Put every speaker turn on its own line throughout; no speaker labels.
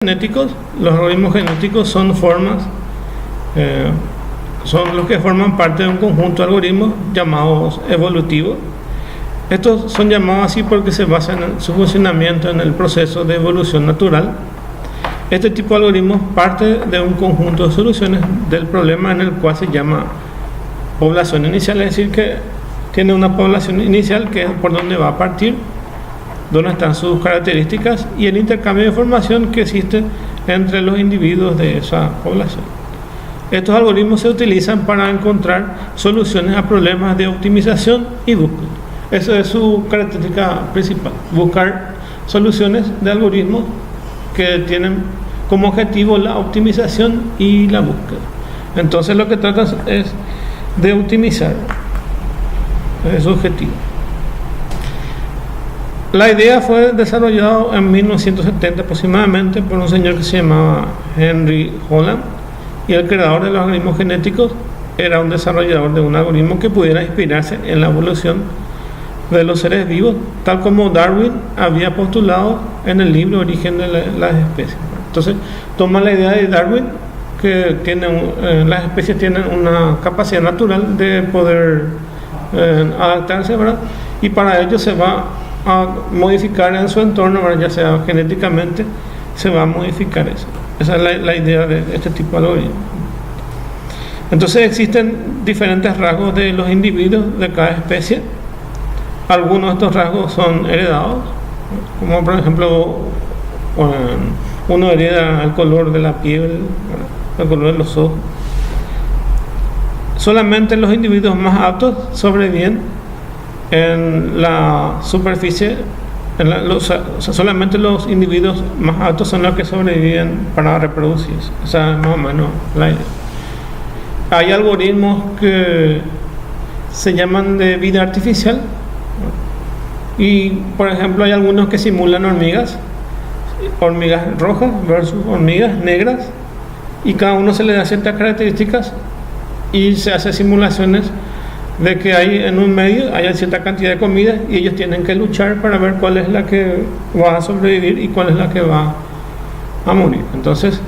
Genéticos, los algoritmos genéticos son formas, son los que forman parte de un conjunto de algoritmos llamados evolutivos. Estos son llamados así porque se basan en su funcionamiento en el proceso de evolución natural. Este tipo de algoritmos parte de un conjunto de soluciones del problema en el cual se llama población inicial, es decir, que tiene una población inicial que es por donde va a partir, donde están sus características y el intercambio de información que existe entre los individuos de esa población. Estos algoritmos se utilizan para encontrar soluciones a problemas de optimización y búsqueda. Esa es su característica principal, buscar soluciones de algoritmos que tienen como objetivo la optimización y la búsqueda. Entonces lo que trata es de optimizar, es su objetivo. La idea fue desarrollada en 1970 aproximadamente por un señor que se llamaba Henry Holland, y el creador de los algoritmos genéticos era un desarrollador de un algoritmo que pudiera inspirarse en la evolución de los seres vivos, tal como Darwin había postulado en el libro Origen de las especies. Entonces toma la idea de Darwin, que las especies tienen una capacidad natural de poder adaptarse, ¿verdad? Y para ello se va a modificar en su entorno, ya sea genéticamente, se va a modificar eso. Esa es la idea de este tipo de algoritmo. Entonces existen diferentes rasgos de los individuos de cada especie. Algunos de estos rasgos son heredados, como por ejemplo uno hereda el color de la piel, el color de los ojos. Solamente los individuos más aptos sobreviven en la superficie, solamente los individuos más altos son los que sobreviven para reproducirse. Esa es más o menos la idea. Hay algoritmos que se llaman de vida artificial y, por ejemplo, hay algunos que simulan hormigas rojas versus hormigas negras, y cada uno se le da ciertas características y se hace simulaciones de que hay en un medio hay cierta cantidad de comida y ellos tienen que luchar para ver cuál es la que va a sobrevivir y cuál es la que va a morir. Entonces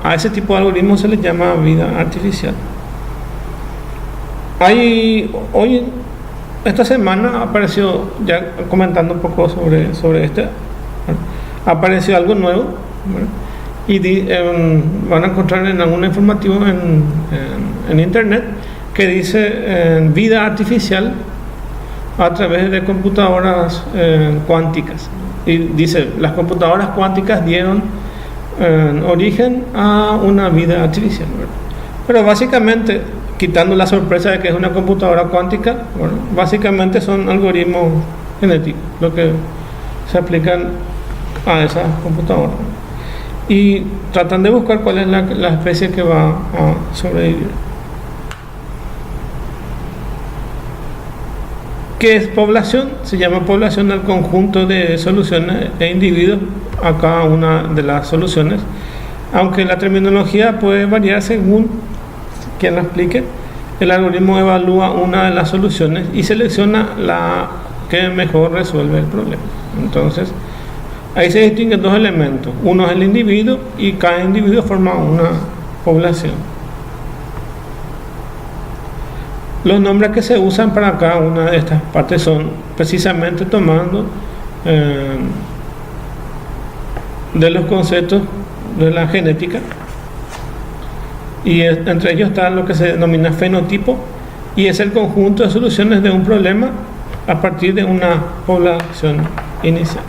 a ese tipo de algoritmos se les llama vida artificial. Esta semana apareció, ya comentando un poco sobre apareció algo nuevo, ¿verdad? Y van a encontrar en algún informativo en internet que dice vida artificial a través de computadoras cuánticas. Y dice, las computadoras cuánticas dieron origen a una vida artificial, ¿verdad? Pero básicamente, quitando la sorpresa de que es una computadora cuántica, bueno, básicamente son algoritmos genéticos lo que se aplican a esas computadoras y tratan de buscar cuál es la especie que va a sobrevivir. ¿Qué es población? Se llama población al conjunto de soluciones e individuos a cada una de las soluciones, aunque la terminología puede variar según quien la explique. El algoritmo evalúa una de las soluciones y selecciona la que mejor resuelve el problema. Entonces, ahí se distinguen dos elementos. Uno es el individuo y cada individuo forma una población. Los nombres que se usan para cada una de estas partes son precisamente tomando de los conceptos de la genética, y entre ellos está lo que se denomina fenotipo, y es el conjunto de soluciones de un problema a partir de una población inicial.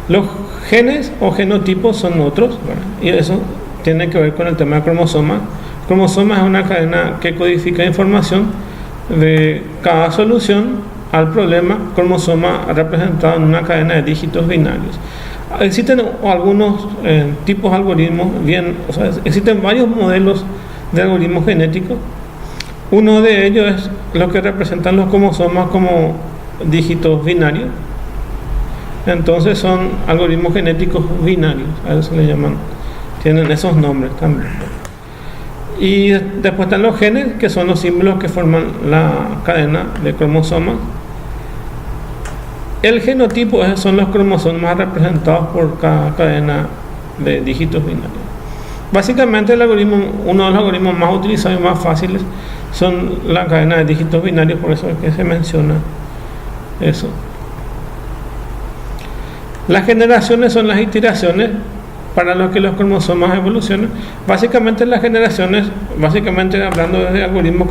Los genes o genotipos son otros, ¿verdad? Y eso tiene que ver con el tema de cromosomas. Cromosomas es una cadena que codifica información de cada solución al problema. Cromosoma representado en una cadena de dígitos binarios. Existen algunos tipos de algoritmos, existen varios modelos de algoritmos genéticos. Uno de ellos es lo que representan los cromosomas como dígitos binarios. Entonces son algoritmos genéticos binarios, a eso se le llaman, tienen esos nombres también. Y después están los genes, que son los símbolos que forman la cadena de cromosomas. El genotipo son los cromosomas representados por cada cadena de dígitos binarios. Básicamente uno de los algoritmos más utilizados y más fáciles son la cadena de dígitos binarios, por eso es que se menciona eso. Las generaciones son las iteraciones para lo que los cromosomas evolucionan. Básicamente las generaciones, hablando de algoritmos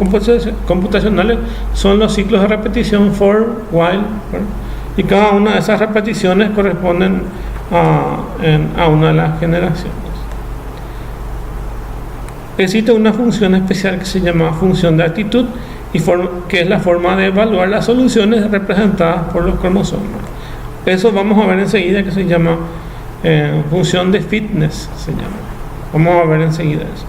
computacionales, son los ciclos de repetición for, while, ¿verdad? Y cada una de esas repeticiones corresponden a una de las generaciones. Existe una función especial que se llama función de actitud, que es la forma de evaluar las soluciones representadas por los cromosomas. Eso vamos a ver enseguida, que se llama función de fitness, se llama. Vamos a ver enseguida eso.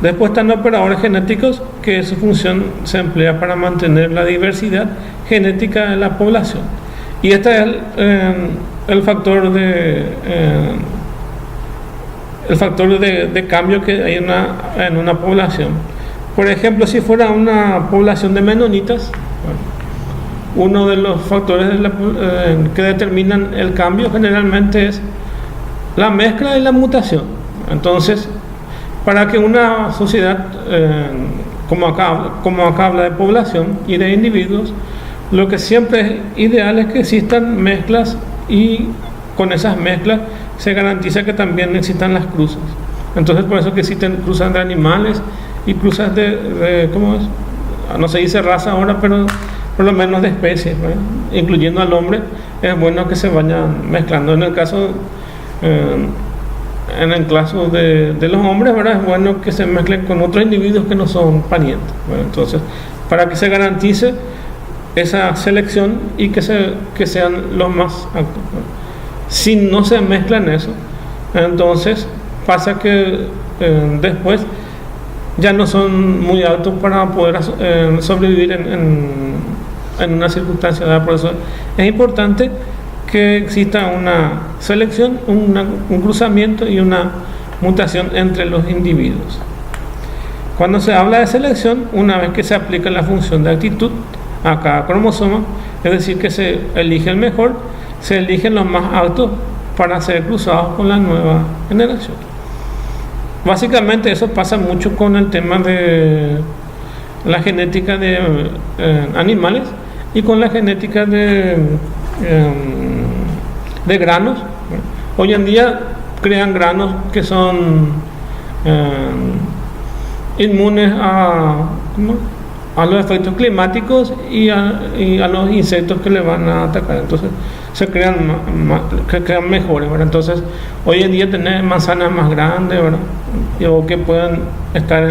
Después están operadores genéticos, que su función se emplea para mantener la diversidad genética de la población. Y este es el factor de cambio que hay en una población. Por ejemplo, si fuera una población de menonitas, uno de los factores que determinan el cambio generalmente es la mezcla y la mutación. Entonces, para que una sociedad, como acá habla de población y de individuos, lo que siempre es ideal es que existan mezclas, y con esas mezclas se garantiza que también existan las cruzas. Entonces, por eso que existen cruzas de animales y cruzas ¿cómo es? No se dice raza ahora, pero por lo menos de especies, ¿verdad? Incluyendo al hombre, es bueno que se vayan mezclando. En el caso de los hombres, ¿verdad? Es bueno que se mezclen con otros individuos que no son parientes, ¿verdad? Entonces, para que se garantice esa selección y que sean los más altos, ¿verdad? Si no se mezclan eso, entonces pasa que después ya no son muy altos para poder sobrevivir en una circunstancia dada. Por eso es importante que exista una selección, un cruzamiento y una mutación entre los individuos. Cuando se habla de selección, una vez que se aplica la función de actitud a cada cromosoma, es decir, que se elige el mejor, se eligen los más altos para ser cruzados con la nueva generación. Básicamente eso pasa mucho con el tema de la genética de animales y con la genética de granos. Hoy en día crean granos que son inmunes a los efectos climáticos y a los insectos que le van a atacar. Entonces se crean mejores, ¿verdad? Entonces hoy en día tener manzanas más grandes, ¿verdad? O que puedan estar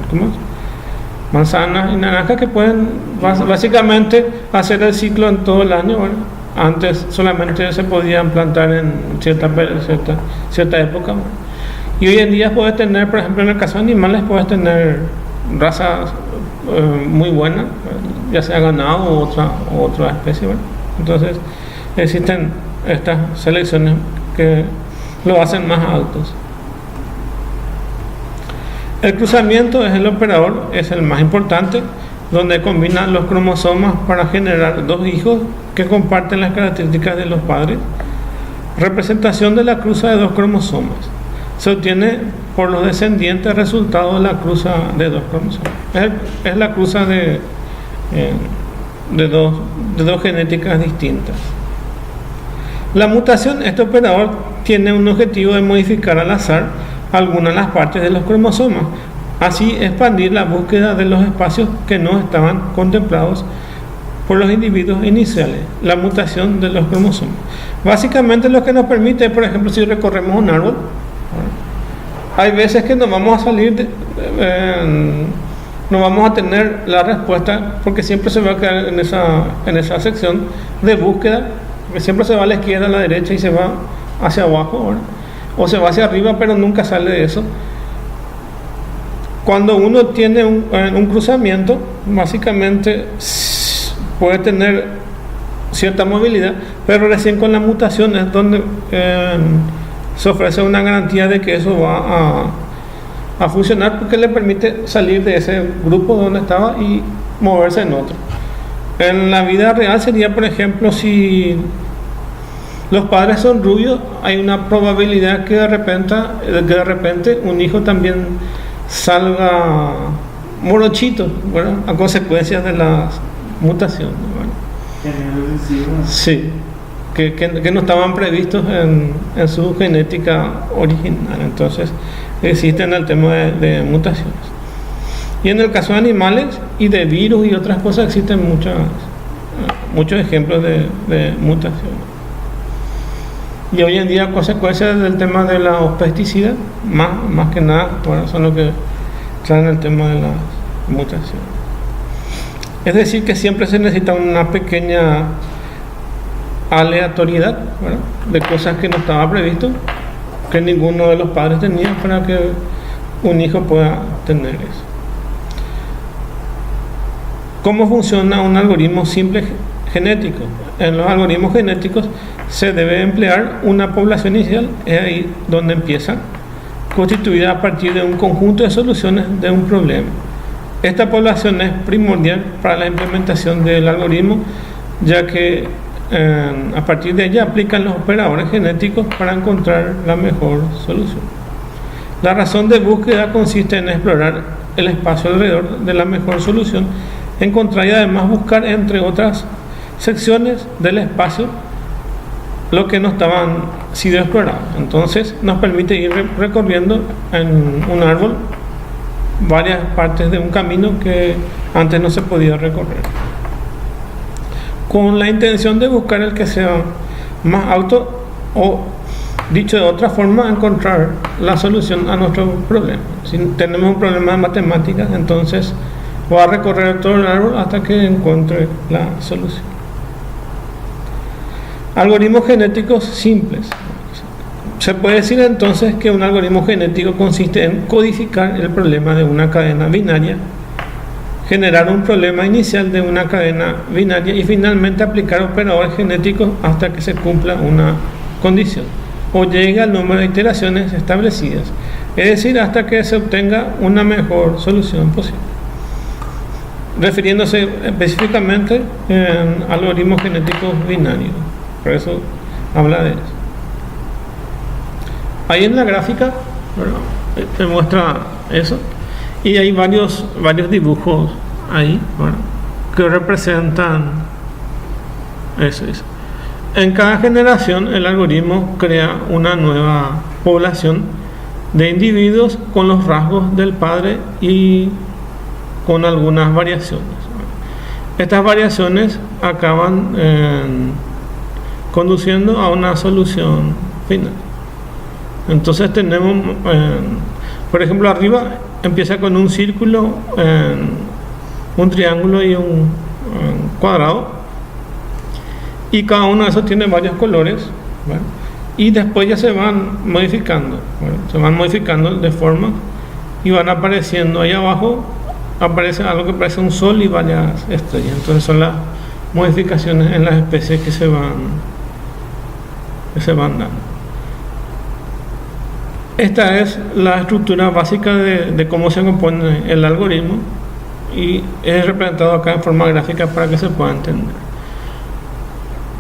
¿cómo es? Manzanas y naranjas que pueden básicamente hacer el ciclo en todo el año, ¿verdad? Antes solamente se podían plantar en cierta época, ¿verdad? Y hoy en día puedes tener, por ejemplo, en el caso de animales, puedes tener razas muy buenas, ya sea ganado o otra especie, ¿verdad? Entonces existen estas selecciones que lo hacen más altos. El cruzamiento es el operador, es el más importante, donde combinan los cromosomas para generar dos hijos que comparten las características de los padres. Representación de la cruza de dos cromosomas se obtiene por los descendientes resultado de la cruza de dos cromosomas. Es la cruza de dos genéticas distintas. La mutación, este operador tiene un objetivo de modificar al azar algunas de las partes de los cromosomas, así expandir la búsqueda de los espacios que no estaban contemplados por los individuos iniciales, la mutación de los cromosomas. Básicamente lo que nos permite, por ejemplo, si recorremos un árbol, hay veces que nos vamos a salir no vamos a tener la respuesta, porque siempre se va a quedar en esa sección de búsqueda, que siempre se va a la izquierda, a la derecha y se va hacia abajo, ¿verdad? O se va hacia arriba, pero nunca sale de eso. Cuando uno tiene un cruzamiento, básicamente puede tener cierta movilidad, pero recién con la mutación es donde se ofrece una garantía de que eso va a funcionar, porque le permite salir de ese grupo donde estaba y moverse en otro. En la vida real sería, por ejemplo, si los padres son rubios, hay una probabilidad que de repente un hijo también salga morochito, ¿verdad? A consecuencia de las mutaciones, ¿verdad? Sí, que no estaban previstos en su genética original. Entonces existen el tema de mutaciones. Y en el caso de animales y de virus y otras cosas existen muchos ejemplos de mutaciones. Y hoy en día, a consecuencia del tema de los pesticidas, más que nada, bueno, son los que traen el tema de las mutaciones. Es decir, que siempre se necesita una pequeña aleatoriedad, ¿verdad?, de cosas que no estaba previsto, que ninguno de los padres tenía, para que un hijo pueda tener eso. ¿Cómo funciona un algoritmo simple genético? En los algoritmos genéticos se debe emplear una población inicial, es ahí donde empieza, constituida a partir de un conjunto de soluciones de un problema. Esta población es primordial para la implementación del algoritmo, ya que a partir de ella aplican los operadores genéticos para encontrar la mejor solución. La razón de búsqueda consiste en explorar el espacio alrededor de la mejor solución, encontrar y además buscar entre otras secciones del espacio lo que no estaban sido explorados. Entonces nos permite ir recorriendo en un árbol varias partes de un camino que antes no se podía recorrer, con la intención de buscar el que sea más alto, o dicho de otra forma, encontrar la solución a nuestro problema. Si tenemos un problema de matemáticas, entonces va a recorrer todo el árbol hasta que encuentre la solución. Algoritmos genéticos simples. Se puede decir entonces que un algoritmo genético consiste en codificar el problema de una cadena binaria, generar un problema inicial de una cadena binaria y finalmente aplicar operadores genéticos hasta que se cumpla una condición o llegue al número de iteraciones establecidas, es decir, hasta que se obtenga una mejor solución posible. Refiriéndose específicamente en algoritmos genéticos binarios, por eso habla de eso. Ahí en la gráfica, ¿verdad?, te muestra eso, y hay varios dibujos ahí, ¿verdad?, que representan eso. En cada generación el algoritmo crea una nueva población de individuos con los rasgos del padre y con algunas variaciones. Estas variaciones acaban conduciendo a una solución final. Entonces tenemos, por ejemplo, arriba empieza con un círculo, un triángulo y un cuadrado, y cada uno de esos tiene varios colores, ¿verdad?, y después ya se van modificando, ¿verdad?, se van modificando de forma y van apareciendo ahí abajo, aparece algo que parece un sol y varias estrellas. Entonces son las modificaciones en las especies que se van dando. Esta es la estructura básica de cómo se compone el algoritmo, y es representado acá en forma gráfica para que se pueda entender.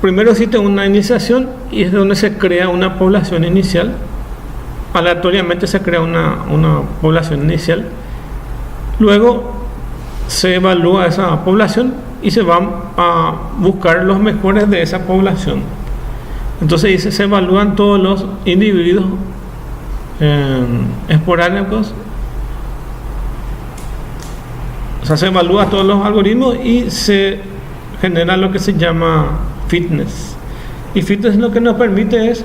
Primero existe una iniciación, y es donde se crea una población inicial. Aleatoriamente se crea una población inicial. Luego se evalúa esa población y se van a buscar los mejores de esa población. Entonces se evalúan todos los individuos esporádicos, o sea, se evalúa todos los algoritmos y se genera lo que se llama fitness. Y fitness lo que nos permite es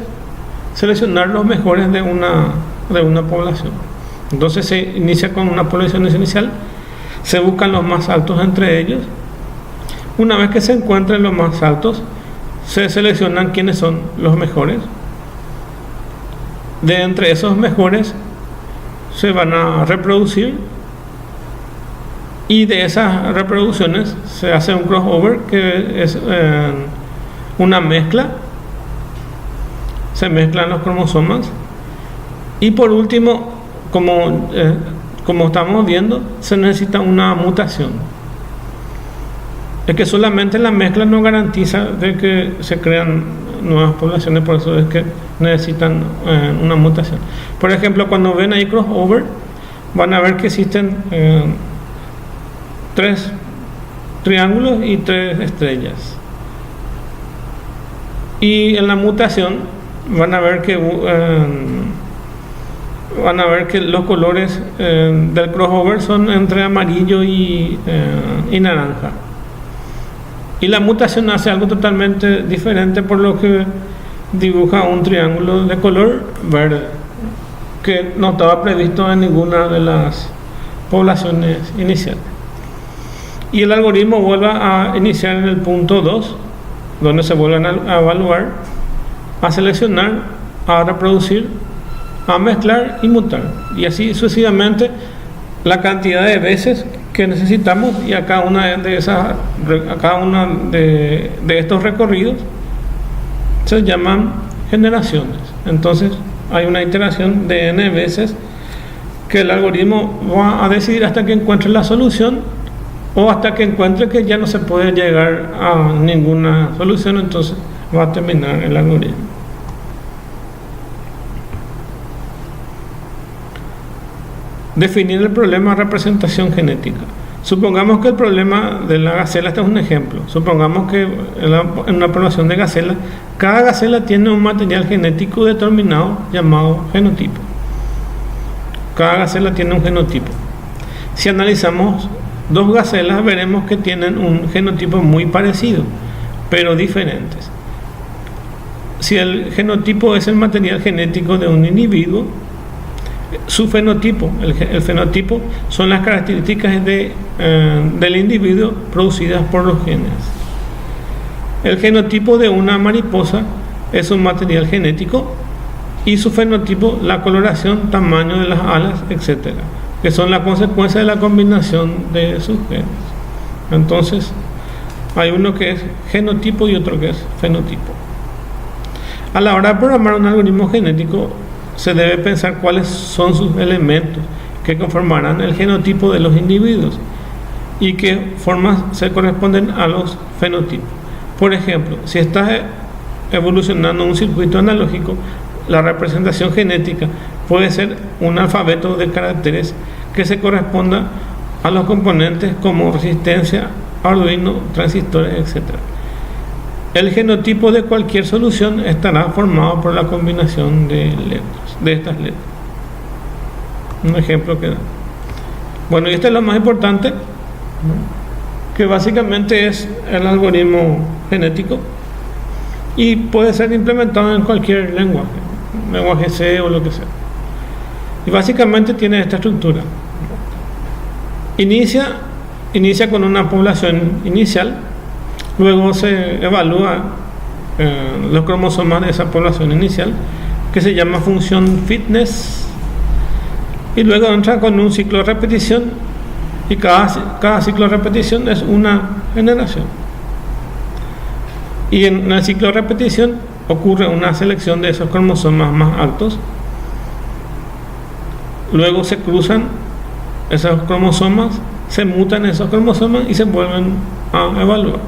seleccionar los mejores de una población. Entonces se inicia con una población inicial, se buscan los más altos entre ellos. Una vez que se encuentren los más altos, se seleccionan quiénes son los mejores. De entre esos mejores se van a reproducir, y de esas reproducciones se hace un crossover, que es una mezcla. Se mezclan los cromosomas, y por último, como estamos viendo, se necesita una mutación. es que solamente la mezcla no garantiza de que se crean nuevas poblaciones, por eso es que necesitan una mutación. Por ejemplo, cuando ven ahí crossover, van a ver que existen 3 triángulos y 3 estrellas. Y en la mutación van a ver que los colores del crossover son entre amarillo y naranja. Y la mutación hace algo totalmente diferente, por lo que dibuja un triángulo de color verde que no estaba previsto en ninguna de las poblaciones iniciales. Y el algoritmo vuelve a iniciar en el punto 2, donde se vuelven a evaluar, a seleccionar, a reproducir, a mezclar y mutar, y así sucesivamente la cantidad de veces que necesitamos, y a cada una de estos recorridos se llaman generaciones. Entonces hay una iteración de n veces que el algoritmo va a decidir hasta que encuentre la solución, o hasta que encuentre que ya no se puede llegar a ninguna solución, entonces va a terminar el algoritmo. Definir el problema de representación genética. Supongamos que el problema de la gacela, este es un ejemplo. Supongamos que en una población de gacelas, cada gacela tiene un material genético determinado llamado genotipo. Cada gacela tiene un genotipo. Si analizamos 2 gacelas, veremos que tienen un genotipo muy parecido, pero diferentes. Si el genotipo es el material genético de un individuo, su fenotipo, el fenotipo, son las características del individuo producidas por los genes. El genotipo de una mariposa es un material genético, y su fenotipo, la coloración, tamaño de las alas, etc., que son la consecuencia de la combinación de sus genes. Entonces, hay uno que es genotipo y otro que es fenotipo. A la hora de programar un algoritmo genético, se debe pensar cuáles son sus elementos que conformarán el genotipo de los individuos y qué formas se corresponden a los fenotipos. Por ejemplo, si estás evolucionando un circuito analógico, la representación genética puede ser un alfabeto de caracteres que se corresponda a los componentes como resistencia, Arduino, transistores, etc. El genotipo de cualquier solución estará formado por la combinación de letras, de estas letras. Un ejemplo que da. Bueno, y este es lo más importante, que básicamente es el algoritmo genético, y puede ser implementado en cualquier lenguaje C o lo que sea. Y básicamente tiene esta estructura. Inicia con una población inicial. Luego se evalúa los cromosomas de esa población inicial, que se llama función fitness, y luego entra con un ciclo de repetición, y cada ciclo de repetición es una generación. Y en el ciclo de repetición ocurre una selección de esos cromosomas más altos. Luego se cruzan esos cromosomas, se mutan esos cromosomas y se vuelven a evaluar.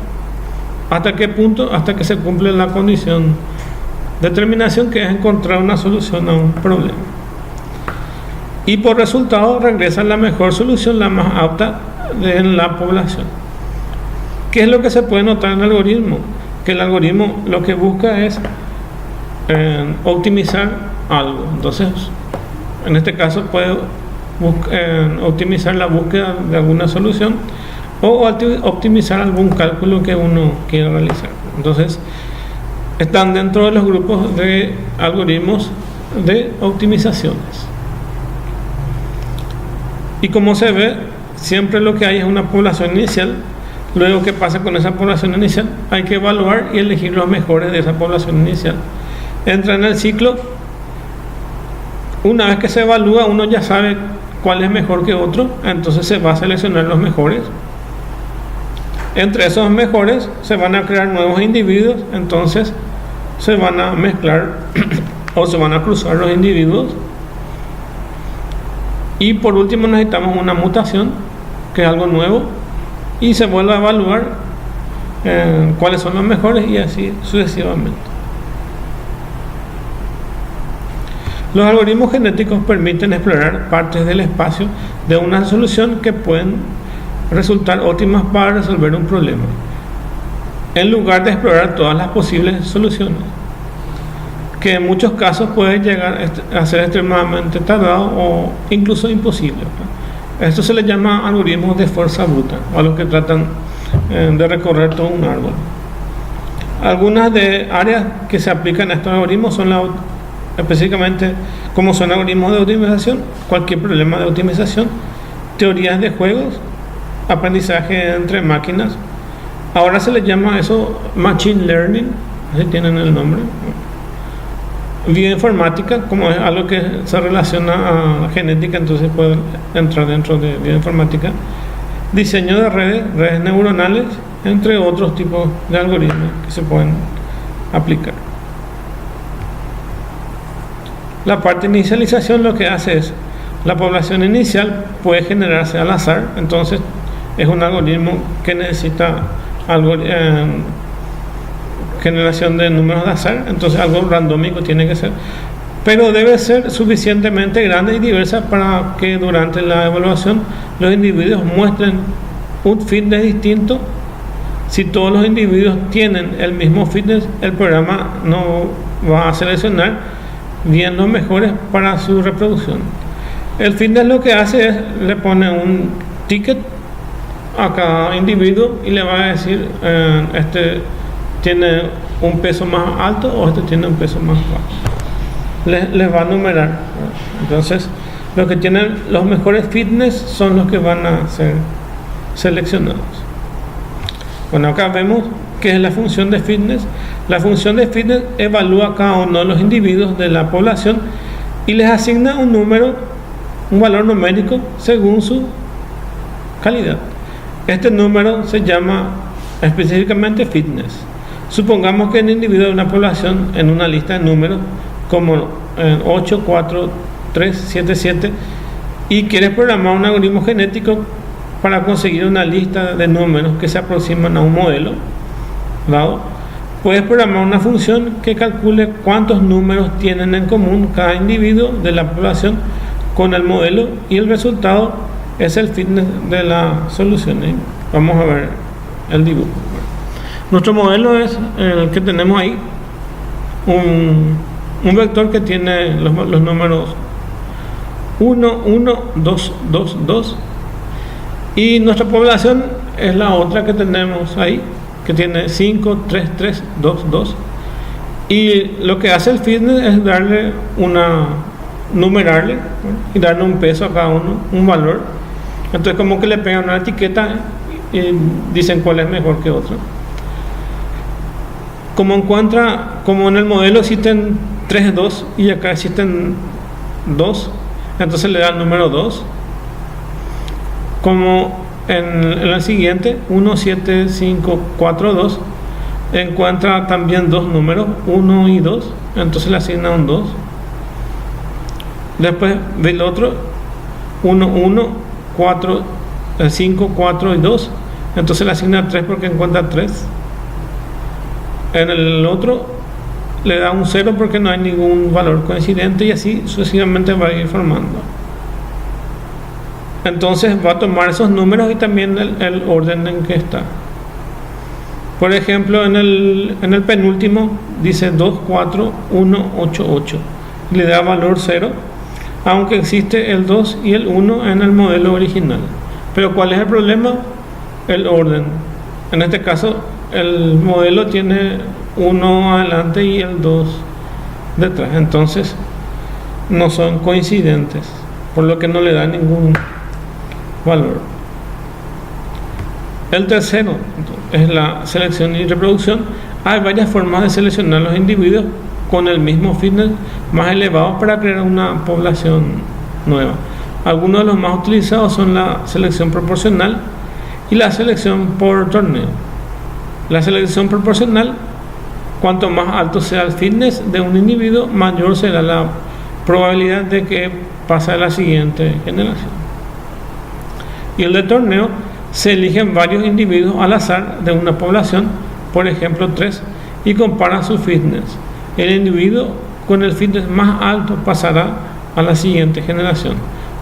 ¿Hasta qué punto? Hasta que se cumple la condición de terminación, que es encontrar una solución a un problema. Y por resultado regresa la mejor solución, la más apta en la población. ¿Qué es lo que se puede notar en el algoritmo? Que el algoritmo lo que busca es optimizar algo. Entonces, en este caso puede optimizar la búsqueda de alguna solución, o optimizar algún cálculo que uno quiera realizar. Entonces, están dentro de los grupos de algoritmos de optimizaciones. Y como se ve, siempre lo que hay es una población inicial. Luego, ¿qué pasa con esa población inicial? Hay que evaluar y elegir los mejores de esa población inicial. Entra en el ciclo. Una vez que se evalúa, uno ya sabe cuál es mejor que otro, entonces se va a seleccionar los mejores. Entre esos mejores se van a crear nuevos individuos, entonces se van a mezclar o se van a cruzar los individuos. Y por último necesitamos una mutación, que es algo nuevo, y se vuelve a evaluar cuáles son los mejores y así sucesivamente. Los algoritmos genéticos permiten explorar partes del espacio de una solución que pueden resultar óptimas para resolver un problema, en lugar de explorar todas las posibles soluciones, que en muchos casos puede llegar a ser extremadamente tardado o incluso imposible. Esto se le llama algoritmos de fuerza bruta, a los que tratan de recorrer todo un árbol. Algunas de áreas que se aplican a estos algoritmos son específicamente como son algoritmos de optimización, cualquier problema de optimización, teorías de juegos, aprendizaje entre máquinas. Ahora se le llama eso Machine Learning, así tienen el nombre. Bioinformática, como es algo que se relaciona a genética, entonces puede entrar dentro de bioinformática. Diseño de redes neuronales, entre otros tipos de algoritmos que se pueden aplicar. La parte de inicialización lo que hace es, la población inicial puede generarse al azar, entonces es un algoritmo que necesita generación de números de azar, entonces algo randómico tiene que ser, pero debe ser suficientemente grande y diversa para que durante la evaluación los individuos muestren un fitness distinto. Si todos los individuos tienen el mismo fitness, el programa no va a seleccionar bien los mejores para su reproducción. El fitness lo que hace es, le pone un ticket a cada individuo y le va a decir, este tiene un peso más alto o este tiene un peso más bajo. Les va a numerar. Entonces, los que tienen los mejores fitness son los que van a ser seleccionados. Bueno, acá vemos que es la función de fitness. La función de fitness evalúa cada uno de los individuos de la población y les asigna un número, un valor numérico según su calidad. Este número se llama específicamente fitness. Supongamos que el individuo de una población en una lista de números como 8, 4, 3, 7, 7 y quieres programar un algoritmo genético para conseguir una lista de números que se aproximan a un modelo dado, puedes programar una función que calcule cuántos números tienen en común cada individuo de la población con el modelo y el resultado es el fitness de la solución. Vamos a ver el dibujo. Nuestro modelo es el que tenemos ahí, un vector que tiene los números 1, 1, 2, 2, 2 y nuestra población es la otra que tenemos ahí, que tiene 5, 3, 3, 2, 2 y lo que hace el fitness es darle numerarle y darle un peso a cada uno, un valor. Entonces como que le pegan una etiqueta y dicen cuál es mejor que otro. Como en el modelo existen 3, 2 y acá existen 2, entonces le da el número 2. Como en el siguiente 1, 7, 5, 4, 2 encuentra también dos números 1 y 2, entonces le asigna un 2. Después del otro 1, 1, 4, 5, 4 y 2, entonces le asigna 3 porque encuentra 3. En el otro le da un 0 porque no hay ningún valor coincidente y así sucesivamente va a ir formando. Entonces va a tomar esos números y también el orden en que está. Por ejemplo, en el penúltimo dice 2, 4, 1, 8, 8. Le da valor 0, aunque existe el 2 y el 1 en el modelo original. Pero ¿cuál es el problema? El orden. En este caso, el modelo tiene 1 adelante y el 2 detrás. Entonces, no son coincidentes, por lo que no le da ningún valor. El tercero es la selección y reproducción. Hay varias formas de seleccionar los individuos con el mismo fitness más elevado para crear una población nueva. Algunos de los más utilizados son la selección proporcional y la selección por torneo. La selección proporcional, cuanto más alto sea el fitness de un individuo, mayor será la probabilidad de que pase a la siguiente generación. Y el de torneo Se eligen varios individuos al azar de una población, por ejemplo 3, y comparan su fitness. El individuo con el fitness más alto pasará a la siguiente generación.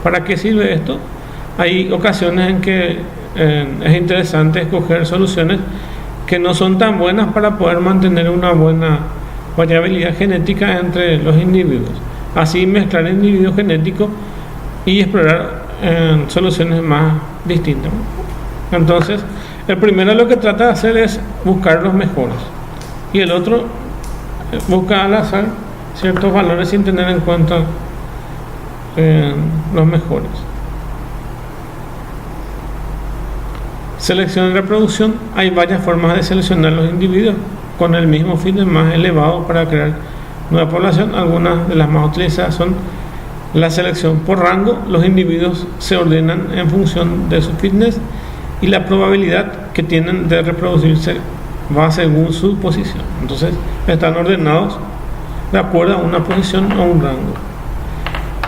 ¿Para qué sirve esto? Hay ocasiones en que es interesante escoger soluciones que no son tan buenas para poder mantener una buena variabilidad genética entre los individuos. Así mezclar individuos genéticos y explorar soluciones más distintas. Entonces, el primero lo que trata de hacer es buscar los mejores, y el otro busca al azar ciertos valores sin tener en cuenta los mejores. Selección y reproducción. Hay varias formas de seleccionar los individuos con el mismo fitness más elevado para crear nueva población. Algunas de las más utilizadas son la selección por rango. Los individuos se ordenan en función de su fitness y la probabilidad que tienen de reproducirse va según su posición. Entonces están ordenados de acuerdo a una posición o un rango.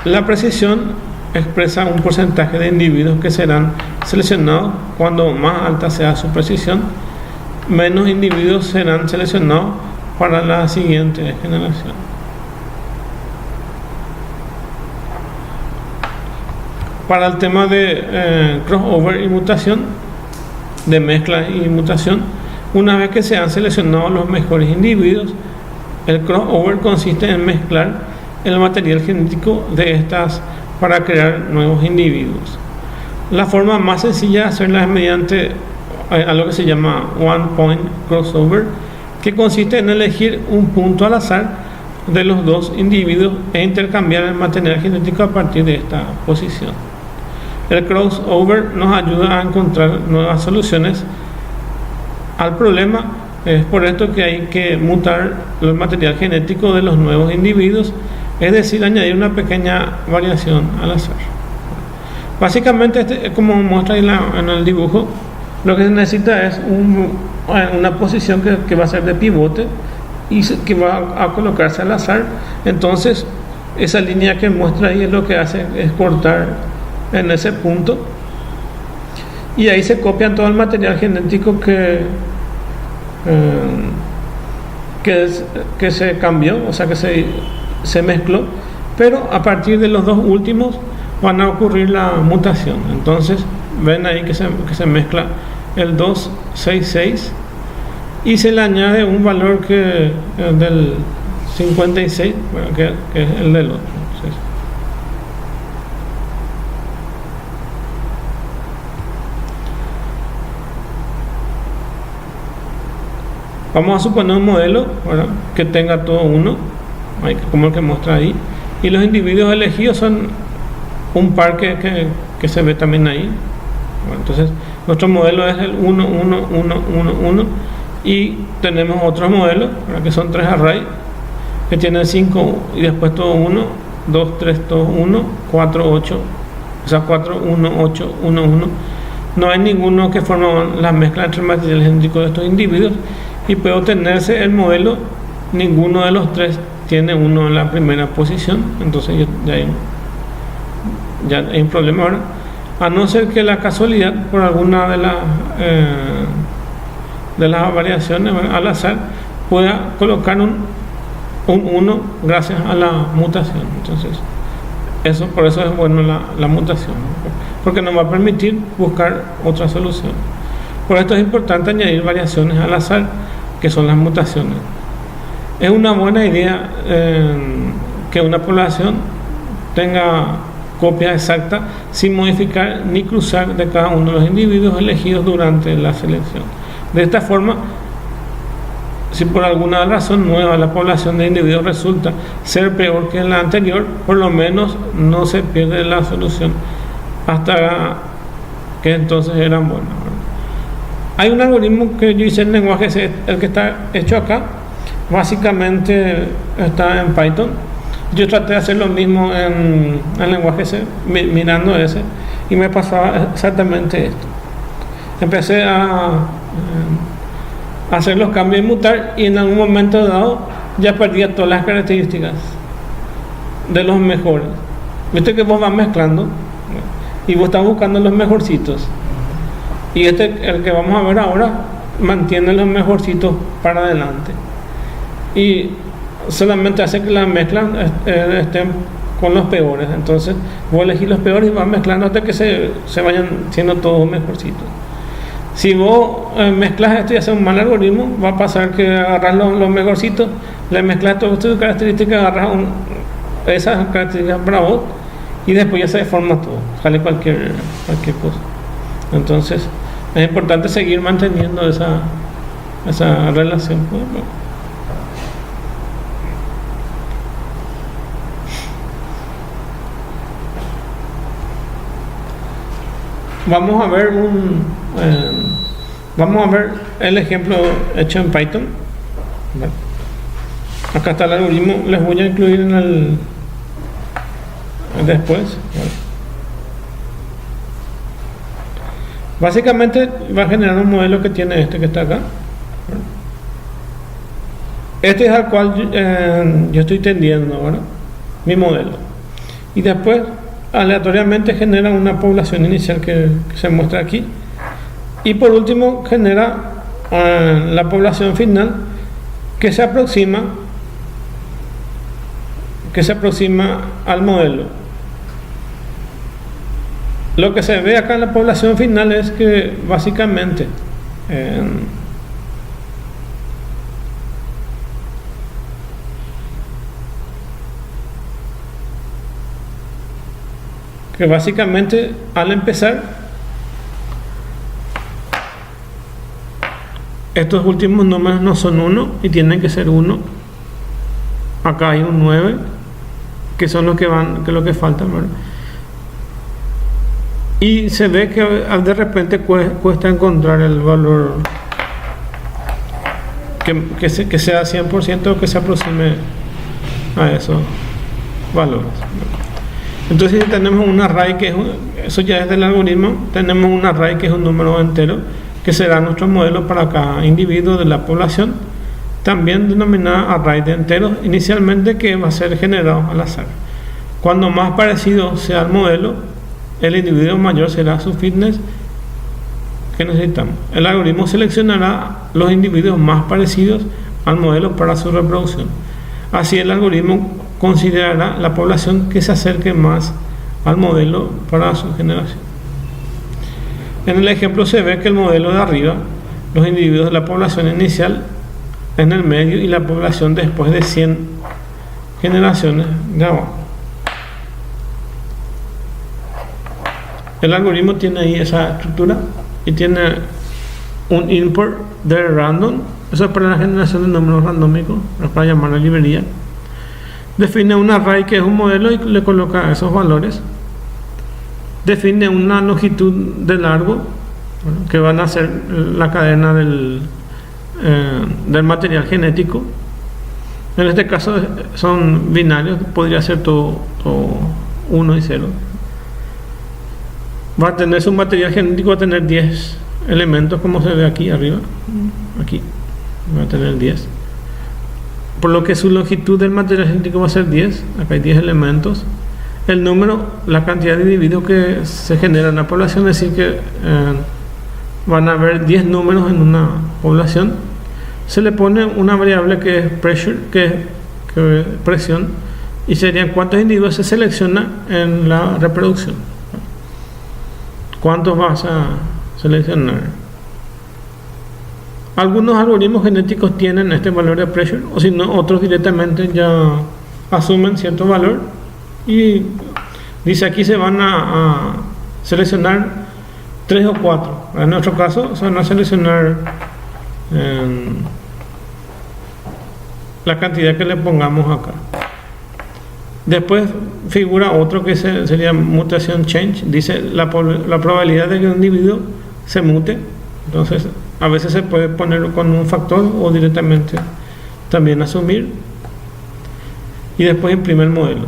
La precisión expresa un porcentaje de individuos que serán seleccionados. Cuando más alta sea su precisión, menos individuos serán seleccionados para la siguiente generación. Para el tema de crossover y mutación, de mezcla y mutación, una vez que se han seleccionado los mejores individuos, el crossover consiste en mezclar el material genético de estas para crear nuevos individuos. La forma más sencilla de hacerla es mediante algo que se llama one point crossover, que consiste en elegir un punto al azar de los dos individuos e intercambiar el material genético a partir de esta posición. El crossover nos ayuda a encontrar nuevas soluciones al problema. Es por esto que hay que mutar el material genético de los nuevos individuos, es decir, añadir una pequeña variación al azar. Básicamente, como muestra en el dibujo, lo que se necesita es una posición que va a ser de pivote y que va a colocarse al azar. Entonces, esa línea que muestra ahí es lo que hace es cortar en ese punto, y ahí se copian todo el material genético que se cambió, o sea que se mezcló, pero a partir de los dos últimos van a ocurrir la mutación. Entonces ven ahí que se mezcla el 266 y se le añade un valor del 56, bueno, que es el del otro. Entonces, vamos a suponer un modelo, ¿verdad?, que tenga todo uno, como el que muestra ahí, y los individuos elegidos son un par que se ve también ahí. Bueno, entonces nuestro modelo es el 1, 1, 1, 1, 1, y tenemos otros modelos, ¿verdad?, que son 3 arrays que tienen 5 y después todo 1, 2, 3, todo 1, 4, 8, o sea 4, 1, 8, 1, 1. No hay ninguno que forma la mezcla entre el material genético de estos individuos, y puede obtenerse el modelo. Ninguno de los tres tiene uno en la primera posición, entonces ya hay un problema ahora, a no ser que la casualidad por alguna de las variaciones, ¿verdad?, al azar pueda colocar un 1 gracias a la mutación. Entonces por eso es bueno la mutación, ¿no?, porque nos va a permitir buscar otra solución. Por esto es importante añadir variaciones al azar, que son las mutaciones. Es una buena idea que una población tenga copia exacta sin modificar ni cruzar de cada uno de los individuos elegidos durante la selección. De esta forma, si por alguna razón nueva la población de individuos resulta ser peor que la anterior, por lo menos no se pierde la solución hasta que entonces eran buenas. Hay un algoritmo que yo hice en lenguaje C, el que está hecho acá, básicamente está en Python. Yo traté de hacer lo mismo en lenguaje C, mirando ese, y me pasaba exactamente esto. Empecé a hacer los cambios y mutar, y en algún momento dado ya perdía todas las características de los mejores. Viste que vos vas mezclando y vos estás buscando los mejorcitos. Y el que vamos a ver ahora, mantiene los mejorcitos para adelante. Y solamente hace que las mezclas estén con los peores. Entonces, voy a elegir los peores y vas mezclando hasta que se vayan siendo todos mejorcitos. Si vos mezclas esto y haces un mal algoritmo, va a pasar que agarras los mejorcitos, le mezclas todas tus características, agarras esas características para vos y después ya se deforma todo, sale cualquier cosa. Entonces, es importante seguir manteniendo esa relación. Vamos a ver el ejemplo hecho en Python. Acá está el algoritmo, les voy a incluir en el después. Básicamente va a generar un modelo que tiene este que está acá. Este es al cual yo estoy tendiendo, ¿verdad? Mi modelo. Y después aleatoriamente genera una población inicial que se muestra aquí. Y por último genera la población final que se aproxima al modelo. Lo que se ve acá en la población final es que básicamente al empezar estos últimos números no son 1 y tienen que ser 1. Acá hay un 9 que son los que van, que es lo que falta, ¿verdad? Y se ve que de repente cuesta encontrar el valor que sea 100% o que se aproxime a esos valores. Entonces, si tenemos un array eso ya es del algoritmo, tenemos un array que es un número entero, que será nuestro modelo para cada individuo de la población, también denominada array de enteros, inicialmente, que va a ser generado al azar. Cuando más parecido sea el modelo, el individuo mayor será su fitness que necesitamos. El algoritmo seleccionará los individuos más parecidos al modelo para su reproducción. Así, el algoritmo considerará la población que se acerque más al modelo para su generación. En el ejemplo se ve que el modelo de arriba, los individuos de la población inicial en el medio y la población después de 100 generaciones de abajo. El algoritmo tiene ahí esa estructura y tiene un import de random, eso es para la generación de números randómicos, para llamar la librería. Define un array que es un modelo y le coloca esos valores. Define una longitud de largo, ¿verdad?, que van a ser la cadena del material genético. En este caso son binarios, podría ser todo 1 y 0. Va a tener su material genético, va a tener 10 elementos, como se ve aquí arriba. Aquí va a tener 10. Por lo que su longitud del material genético va a ser 10. Acá hay 10 elementos. El número, la cantidad de individuos que se genera en la población, es decir que van a haber 10 números en una población. Se le pone una variable que es pressure, que es presión, y serían cuántos individuos se selecciona en la reproducción. ¿Cuántos vas a seleccionar? Algunos algoritmos genéticos tienen este valor de pressure, o si no, otros directamente ya asumen cierto valor y dice aquí se van a seleccionar 3 o 4. En nuestro caso se van a seleccionar la cantidad que le pongamos acá. Después figura otro que sería mutation change, dice la probabilidad de que un individuo se mute. Entonces a veces se puede poner con un factor o directamente también asumir. Y después imprime el modelo.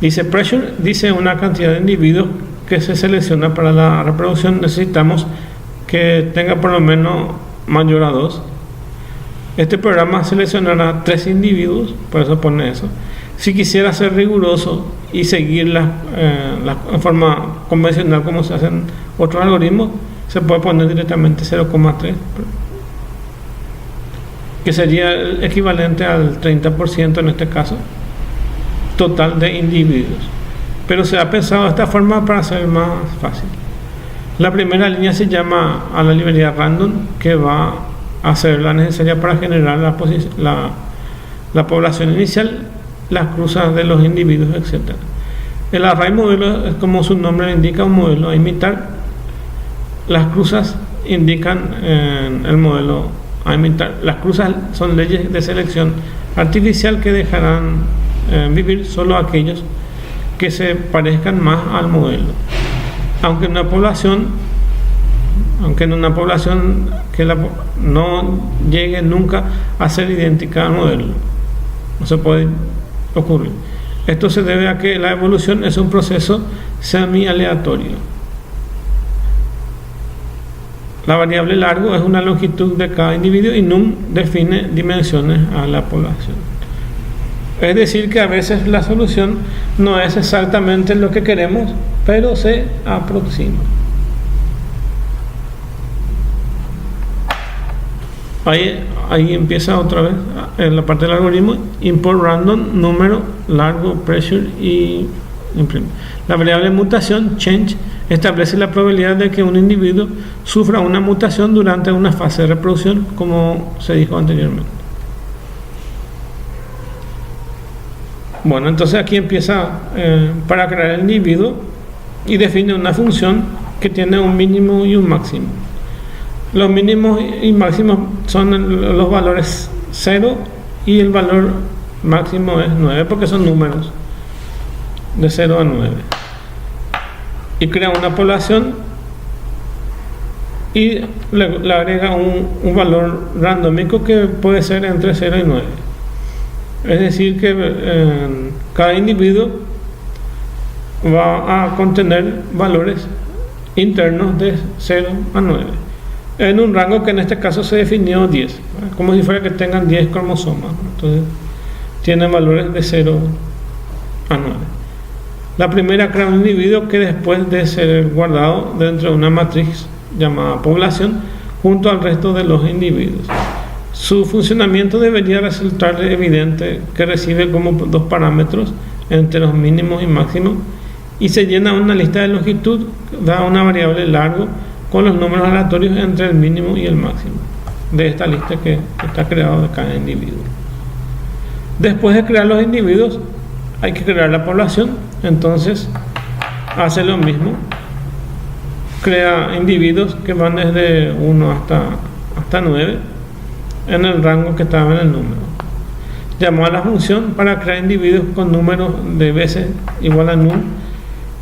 Dice pressure, dice una cantidad de individuos que se selecciona para la reproducción. Necesitamos que tenga por lo menos mayor a 2. Este programa seleccionará 3 individuos, por eso pone eso. Si quisiera ser riguroso y seguir la forma convencional como se hacen otros algoritmos, se puede poner directamente 0,3, que sería el equivalente al 30% en este caso total de individuos, pero se ha pensado de esta forma para hacer más fácil. La primera línea se llama a la librería random, que va a ser la necesaria para generar la población inicial, las cruzas de los individuos, etc. El array modelo es, como su nombre indica, un modelo a imitar. Las cruzas indican el modelo a imitar. Las cruzas son leyes de selección artificial que dejarán vivir solo aquellos que se parezcan más al modelo, aunque en una población que no llegue nunca a ser idéntica al modelo. No se puede ocurrir. Esto se debe a que la evolución es un proceso semi-aleatorio. La variable largo es una longitud de cada individuo y num define dimensiones a la población. Es decir, que a veces la solución no es exactamente lo que queremos, pero se aproxima. Ahí empieza otra vez en la parte del algoritmo: import random, número, largo, pressure y imprime. La variable mutación, change, establece la probabilidad de que un individuo sufra una mutación durante una fase de reproducción, como se dijo anteriormente. Bueno, entonces aquí empieza para crear el individuo y define una función que tiene un mínimo y un máximo. Los mínimos y máximos son los valores 0 y el valor máximo es 9, porque son números de 0 a 9. Y crea una población y le agrega un valor randómico que puede ser entre 0 y 9. Es decir, que cada individuo va a contener valores internos de 0 a 9, en un rango que en este caso se definió 10, como si fuera que tengan 10 cromosomas. Entonces tienen valores de 0 a 9. La primera crea un individuo que, después de ser guardado dentro de una matriz llamada población junto al resto de los individuos, su funcionamiento debería resultar evidente, que recibe como dos parámetros enteros mínimos y máximos, y se llena una lista de longitud, da una variable largo con los números aleatorios entre el mínimo y el máximo de esta lista que está creada de cada individuo. Después de crear los individuos hay que crear la población. Entonces hace lo mismo, crea individuos que van desde 1 hasta 9 en el rango que estaba en el número. Llamó a la función para crear individuos con números de veces igual a num,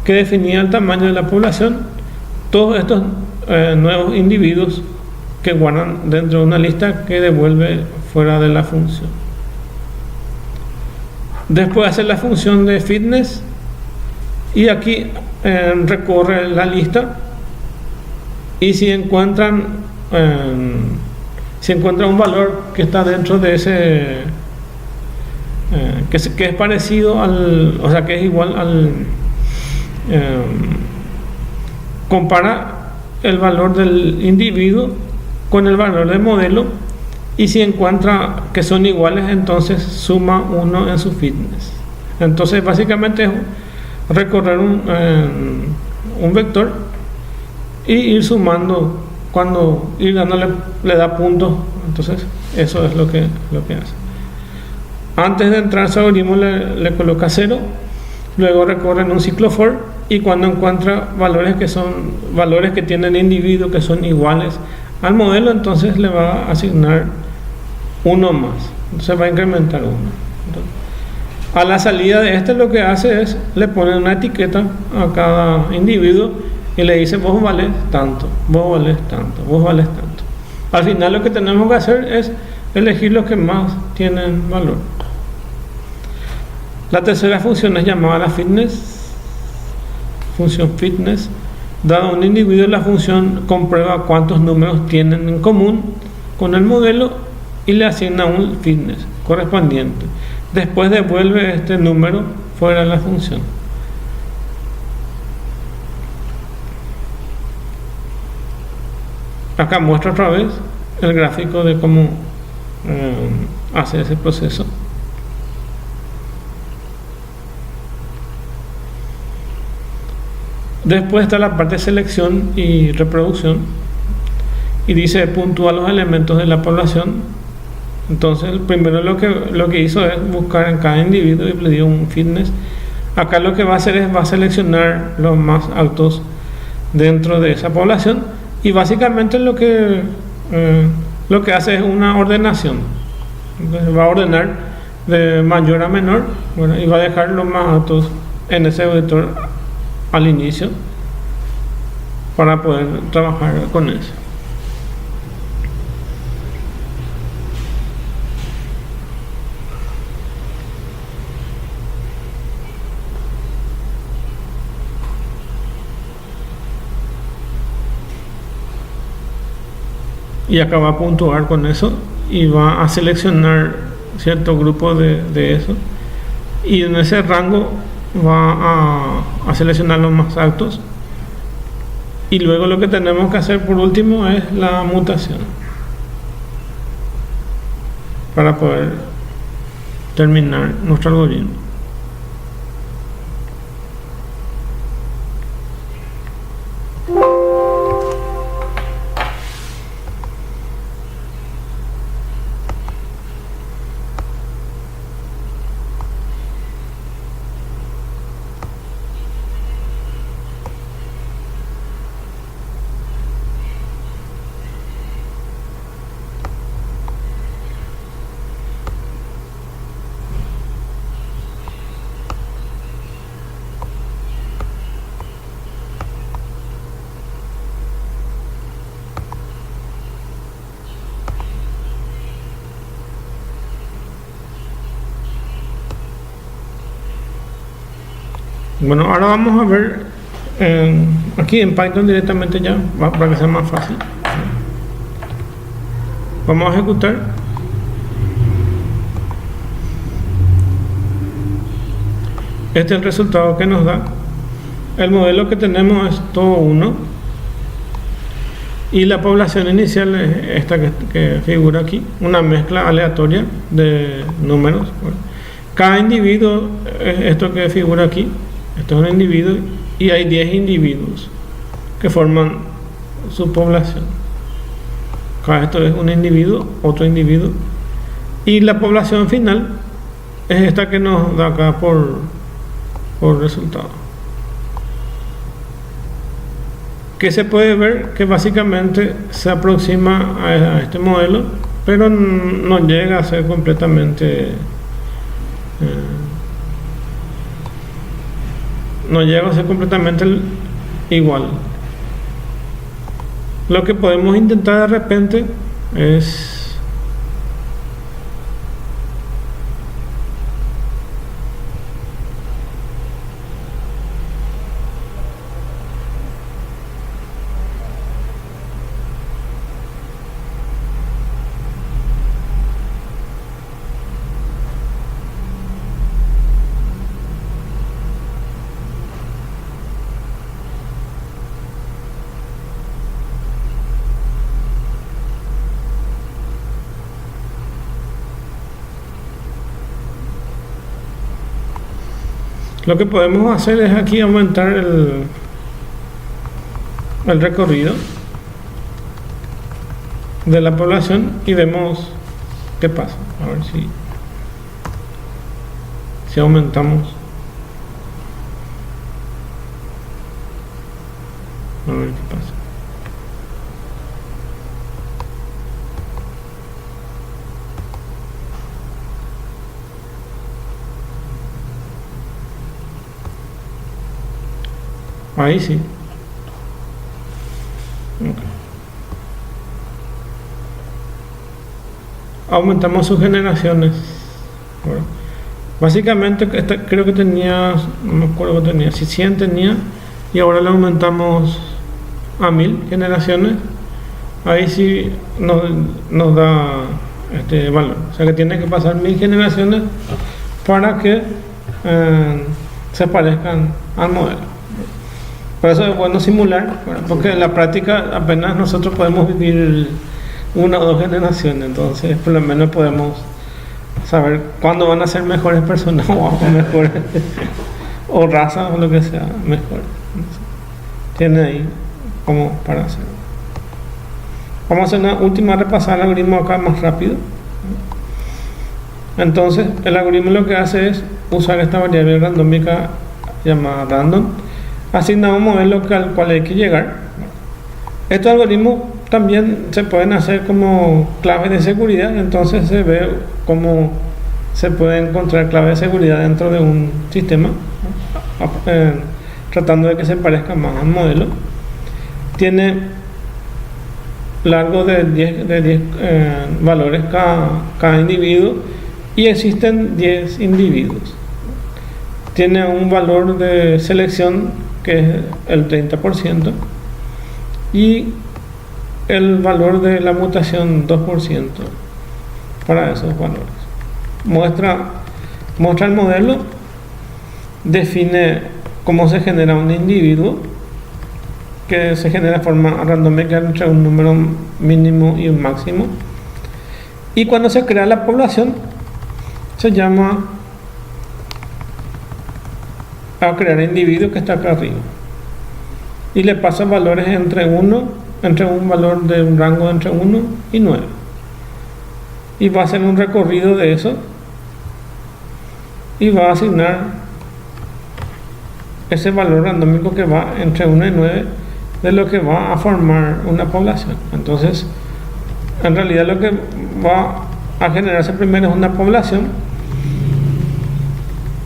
que definía el tamaño de la población. Todos estos nuevos individuos que guardan dentro de una lista que devuelve fuera de la función. Después hace la función de fitness y aquí recorre la lista, y si encuentra un valor que está dentro de ese que es parecido al, o sea, que es igual al, compara el valor del individuo con el valor del modelo, y si encuentra que son iguales, entonces suma 1 en su fitness. Entonces básicamente es recorrer un vector y ir sumando, cuando ir dándole, le da puntos. Entonces eso es lo que hace. Antes de entrar a su algoritmo le coloca 0, luego recorre en un ciclo for, y cuando encuentra valores que tienen individuos que son iguales al modelo, entonces le va a asignar 1 más. Entonces va a incrementar 1. Entonces, a la salida de lo que hace es le pone una etiqueta a cada individuo y le dice: vos vales tanto, vos vales tanto, vos vales tanto. Al final lo que tenemos que hacer es elegir los que más tienen valor. La tercera función es llamada la fitness, función fitness. Dado un individuo, la función comprueba cuántos números tienen en común con el modelo y le asigna un fitness correspondiente. Después devuelve este número fuera de la función. Acá muestra otra vez el gráfico de cómo hace ese proceso. Después está la parte de selección y reproducción, y dice puntúa los elementos de la población. Entonces primero lo que hizo es buscar en cada individuo y le dio un fitness. Acá lo que va a hacer es va a seleccionar los más altos dentro de esa población, y básicamente lo que hace es una ordenación. Entonces va a ordenar de mayor a menor, bueno, y va a dejar los más altos en ese vector al inicio para poder trabajar con eso. Y acá va a puntuar con eso y va a seleccionar cierto grupo de eso, y en ese rango va a seleccionar los más altos, y luego lo que tenemos que hacer por último es la mutación para poder terminar nuestro algoritmo. Bueno, ahora vamos a ver aquí en Python directamente ya, para que sea más fácil. Vamos a ejecutar. Este es el resultado que nos da. El modelo que tenemos es todo 1, y la población inicial es esta que figura aquí, una mezcla aleatoria de números. Cada individuo es esto que figura aquí. Esto es un individuo, y hay 10 individuos que forman su población. Cada esto es un individuo, otro individuo, y la población final es esta que nos da acá por resultado, que se puede ver que básicamente se aproxima a este modelo, pero no llega a ser completamente igual. Lo que podemos intentar de repente es lo que podemos hacer es aquí aumentar el recorrido de la población y vemos qué pasa. A ver si aumentamos. A ver qué pasa. Ahí sí. Okay. Aumentamos sus generaciones. Bueno, básicamente creo que tenía, no me acuerdo que tenía, si 100 tenía, y ahora le aumentamos a 1000 generaciones. Ahí sí nos da este valor. O sea que tiene que pasar 1000 generaciones para que se parezcan al modelo. Por eso es bueno simular, ¿verdad? Porque en la práctica apenas nosotros podemos vivir una o dos generaciones, entonces por lo menos podemos saber cuándo van a ser mejores personas o mejores o razas o lo que sea mejor. Tiene ahí como para hacerlo. Vamos a hacer una última repasada el algoritmo acá más rápido. Entonces el algoritmo lo que hace es usar esta variable randómica llamada random, asigna un modelo al cual hay que llegar. Estos algoritmos también se pueden hacer como claves de seguridad, entonces se ve cómo se puede encontrar claves de seguridad dentro de un sistema, tratando de que se parezca más al modelo. Tiene largo de 10 valores cada individuo y existen 10 individuos. Tiene un valor de selección que es el 30% y el valor de la mutación 2% para esos valores. Muestra el modelo, define cómo se genera un individuo, que se genera de forma randómica entre un número mínimo y un máximo, y cuando se crea la población se llama a crear individuo, que está acá arriba, y le pasa valores entre un valor de un rango entre 1 y 9, y va a hacer un recorrido de eso y va a asignar ese valor randómico que va entre 1 y 9 de lo que va a formar una población. Entonces en realidad lo que va a generarse primero es una población.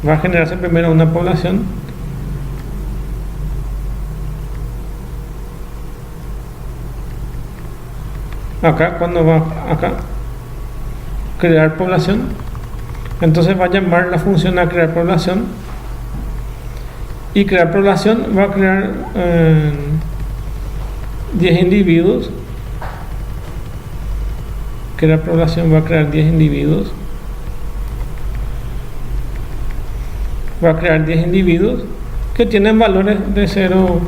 Va a generarse primero una población acá, cuando va acá crear población, entonces va a llamar la función a crear población, y crear población va a crear 10 individuos. Crear población va a crear 10 individuos. Va a crear 10 individuos que tienen valores de 0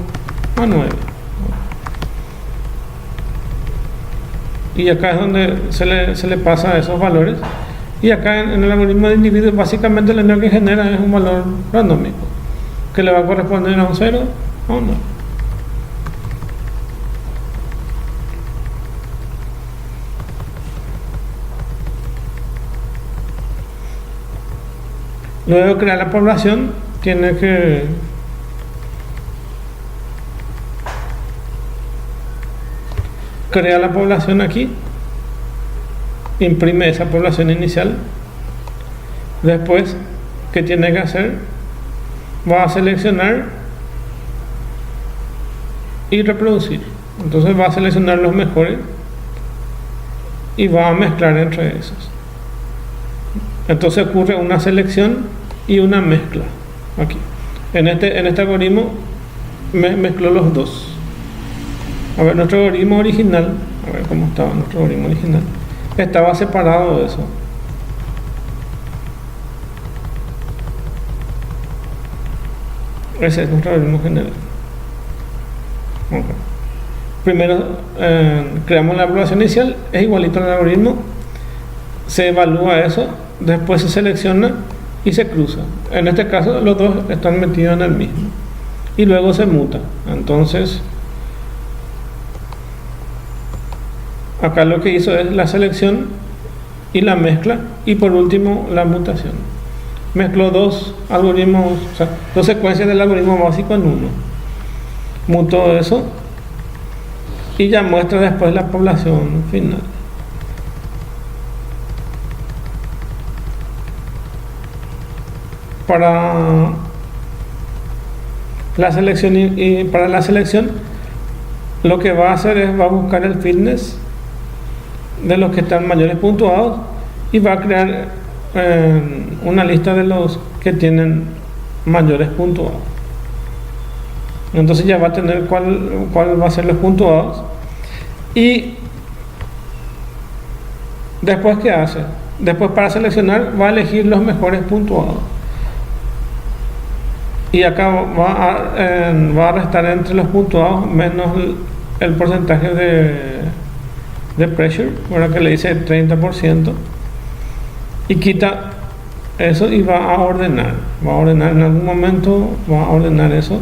a 9. Y acá es donde se le pasa esos valores. Y acá en el algoritmo de individuos, básicamente lo único que genera es un valor randómico que le va a corresponder a un 0 o un 9. Luego de crear la población, tiene que crear la población aquí, imprime esa población inicial. Después, ¿qué tiene que hacer? Va a seleccionar y reproducir. Entonces va a seleccionar los mejores y va a mezclar entre esos. Entonces ocurre una selección y una mezcla aquí. En este algoritmo mezcló los dos. A ver, nuestro algoritmo original, a ver cómo estaba nuestro algoritmo original, estaba separado de eso. Ese es nuestro algoritmo general. Okay. Primero creamos la población inicial, es igualito al algoritmo, se evalúa eso, después se selecciona y se cruza. En este caso los dos están metidos en el mismo y luego se muta. Entonces acá lo que hizo es la selección y la mezcla, y por último la mutación. Mezcló dos algoritmos, o sea, dos secuencias del algoritmo básico en uno. Mutó eso y ya muestra después la población final. Para la selección y para la selección lo que va a hacer es va a buscar el fitness de los que están mayores puntuados y va a crear una lista de los que tienen mayores puntuados. Entonces ya va a tener cuál va a ser los puntuados. Y después, ¿qué hace? Después, para seleccionar, va a elegir los mejores puntuados. y acá va a restar entre los puntuados menos el porcentaje de pressure, ahora que le dice 30%, y quita eso y va a ordenar en algún momento, va a ordenar eso.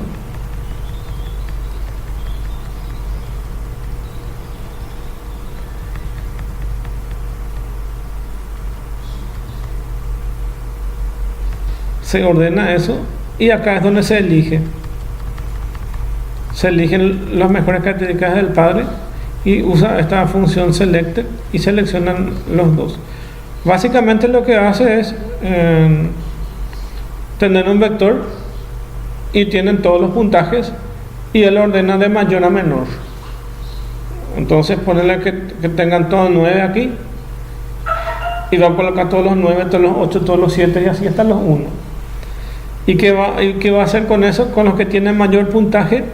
Se ordena eso y acá es donde se eligen las mejores características del padre y usa esta función selected y seleccionan los dos. Básicamente lo que hace es tener un vector y tienen todos los puntajes y él ordena de mayor a menor. Entonces ponerle que tengan todos 9 aquí y va a colocar todos los 9, todos los 8, todos los 7 y así hasta los 1. ¿Y qué va a hacer con eso? Con los que tienen mayor puntaje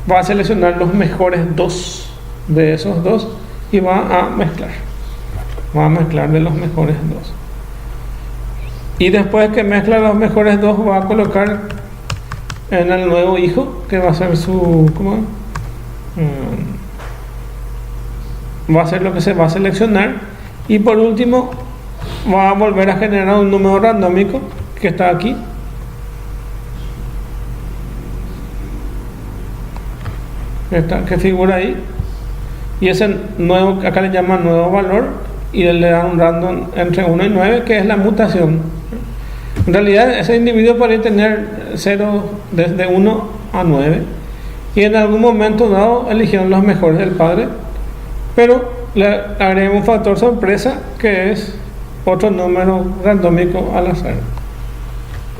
va a seleccionar los mejores 2 de esos 2 y va a mezclar de los mejores 2, y después que mezcla los mejores 2 va a colocar en el nuevo hijo que va a ser su va a ser lo que se va a seleccionar, y por último va a volver a generar un número randómico que está aquí, que figura ahí, y ese nuevo, acá le llaman nuevo valor, y le dan un random entre 1 y 9, que es la mutación. En realidad ese individuo podría tener 0 desde 1 a 9, y en algún momento dado eligieron los mejores del padre, pero le agregamos un factor sorpresa que es otro número randómico al azar,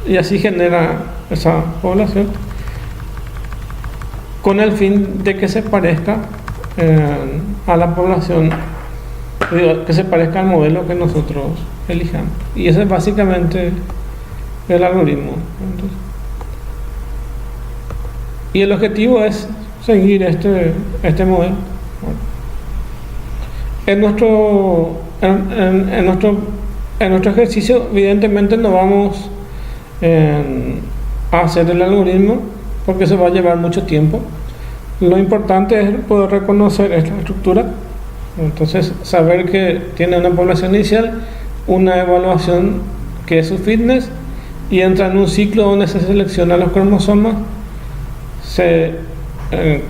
y así genera esa población con el fin de que se parezca a la población, que se parezca al modelo que nosotros elijamos. Y ese es básicamente el algoritmo. Entonces, y el objetivo es seguir este modelo. En nuestro ejercicio evidentemente no vamos a hacer el algoritmo porque eso va a llevar mucho tiempo. Lo importante es poder reconocer esta estructura, entonces saber que tiene una población inicial, una evaluación que es su fitness, y entra en un ciclo donde se seleccionan los cromosomas, se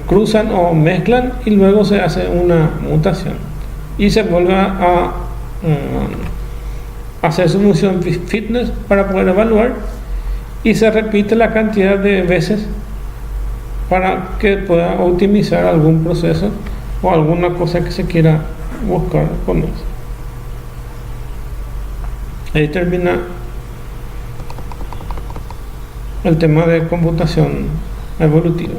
cruzan o mezclan y luego se hace una mutación y se vuelve a hacer su función fitness para poder evaluar, y se repite la cantidad de veces para que pueda optimizar algún proceso o alguna cosa que se quiera buscar con eso. Ahí termina el tema de computación evolutiva.